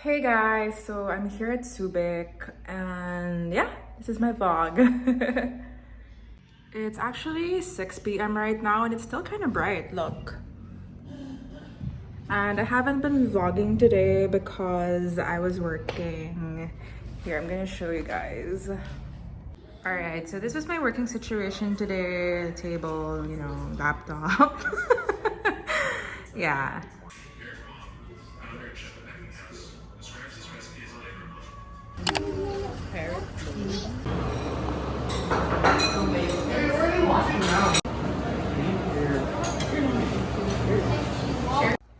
Hey guys, so I'm here at Subic and yeah, this is my vlog. It's actually 6 p.m. right now and it's still kind of bright, look. And I haven't been vlogging today because I was working. Here, I'm gonna show you guys. Alright, so this was my working situation today. Table, you know, laptop. Yeah.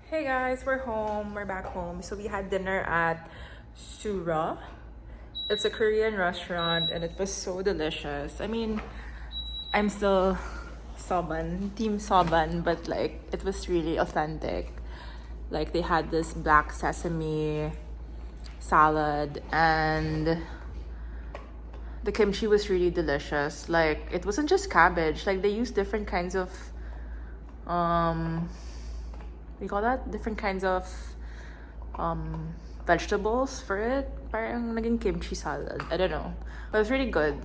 Hey guys, we're home. We're back home. So we had dinner at Sura. It's a Korean restaurant and it was so delicious. I mean, I'm still Soban, team Soban, but like it was really authentic. Like they had this black sesame salad and the kimchi was really delicious. Like it wasn't just cabbage, like they used different kinds of we call that different kinds of vegetables for it. Parang naging kimchi salad. I don't know. But it was really good.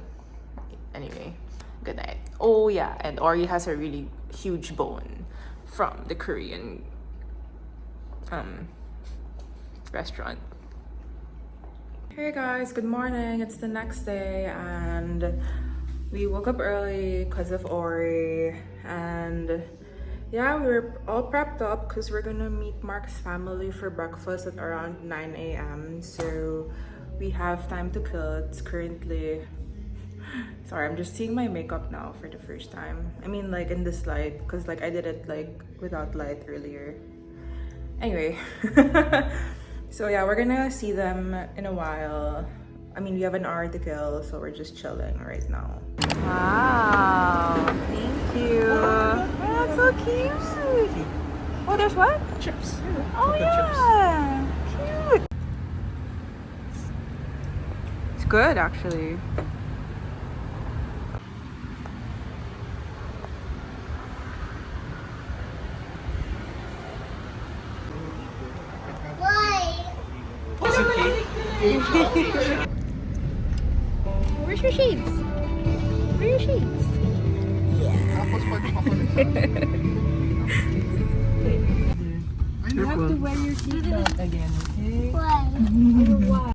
Anyway, good night. Oh yeah, and Ori has a really huge bone from the Korean restaurant. Hey guys, good morning. It's the next day and we woke up early because of Ori and yeah, we were all prepped up because we're gonna meet Mark's family for breakfast at around 9 a.m. So we have time to kill. It's currently... Sorry, I'm just seeing my makeup now for the first time. I mean like in this light because like I did it like without light earlier. Anyway. So yeah, we're gonna see them in a while. I mean, we have an hour to kill, so we're just chilling right now. Wow, thank you. Oh, that's so cute. Oh, there's what? Chips. Oh yeah, cute. It's good actually. Where's your shades? Where are your shades? Yeah. You have to wear your seatbelt again, okay? Why?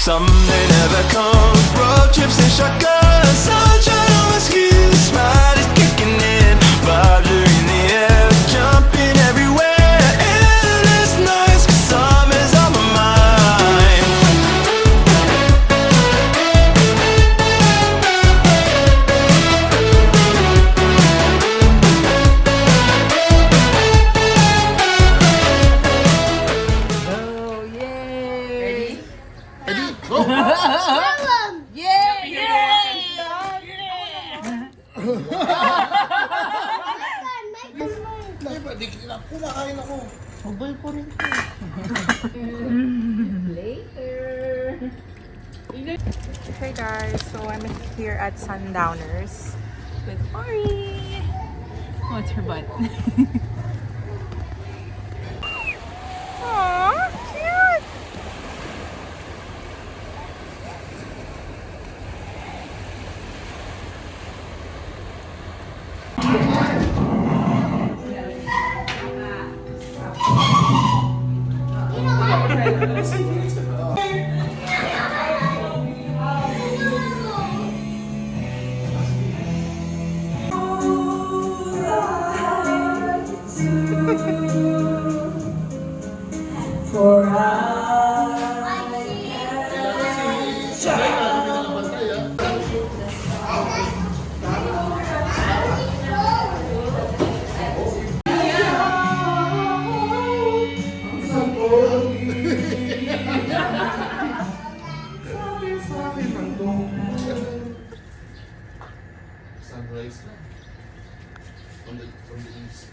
Someday never comes, road trips and shotguns, sunshine on my skin, smile is kicking in, vibes are in the air, jumping everywhere, endless nights, 'cause summer's on my mind. Oh, yay! Ready? Ready? Go! Yeah! Kumakain ako. Mabay pa rin ko. Later. Hey guys, so I'm here at Sundowners with Ori. Oh, it's her butt. Aww, cute. rice lang. From the east.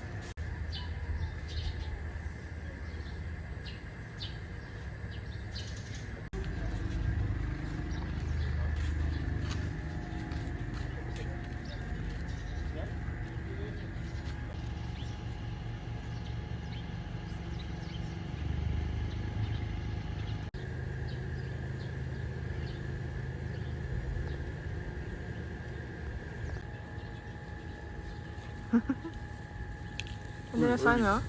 Ano na sana?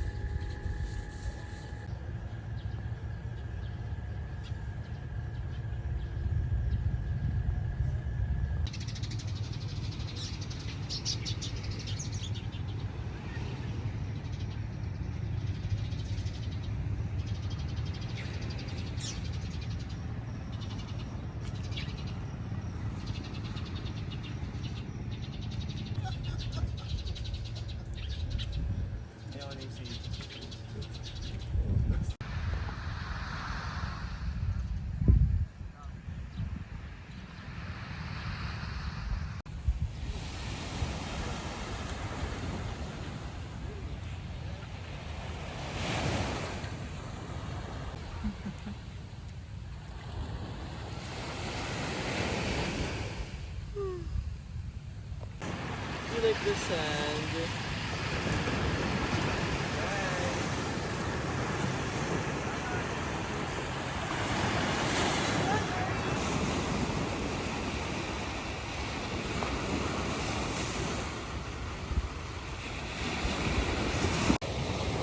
You like the sand?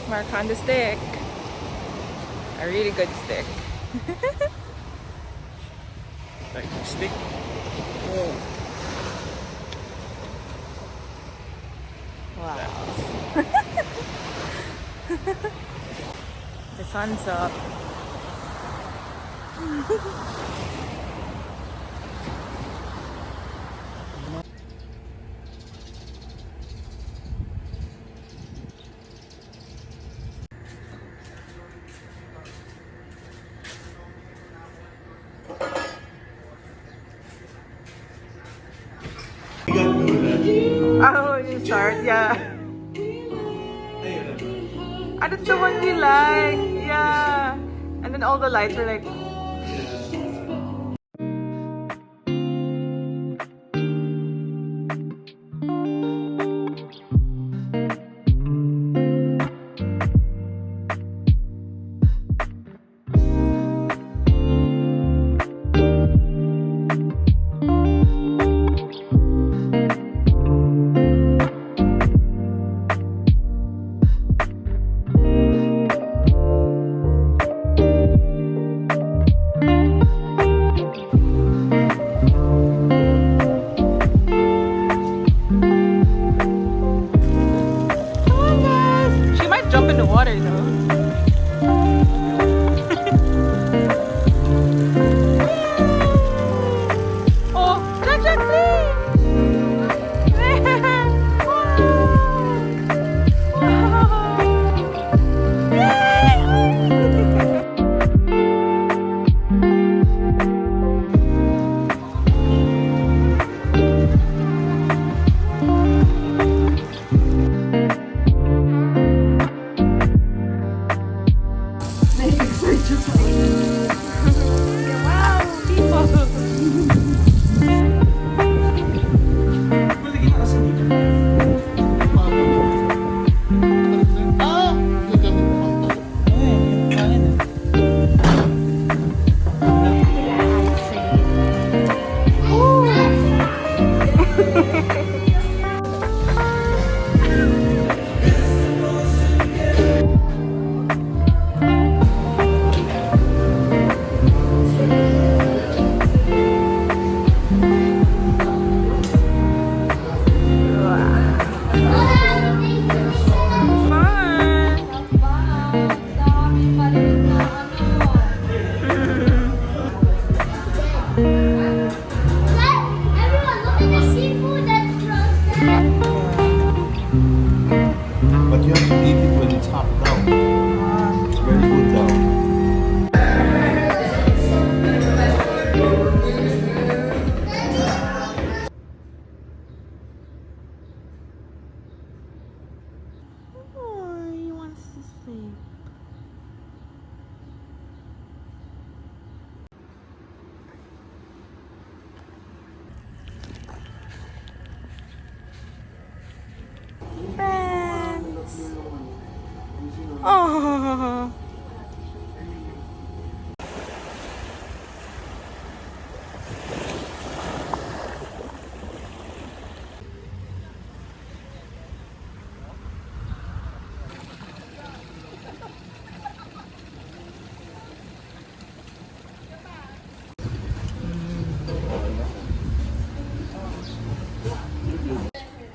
Mark on the stick. A really good stick. Like a stick? Wow. The sun's up. Oh, you start, yeah. And it's the one we like, yeah. And then all the lights are like.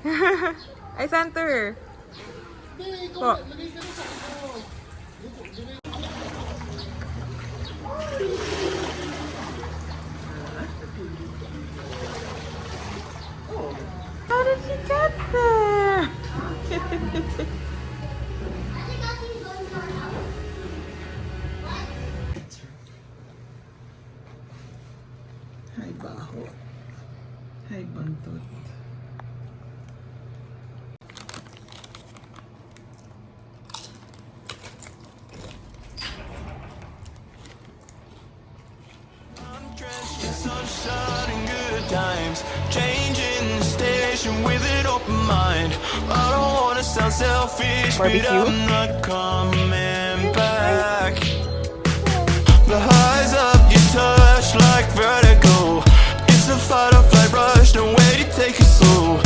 I sent her. Hindi, ikaw, Po. lagay ka na sa ano. How did she get there? Hay baho. Hay bantot. I'm drenched in sunshine and good times, changing the station with an open mind. I don't wanna sound selfish, Barbecue? but I'm not coming back. The highs of your touch like vertigo. It's a fight or flight rush, no way to take it slow.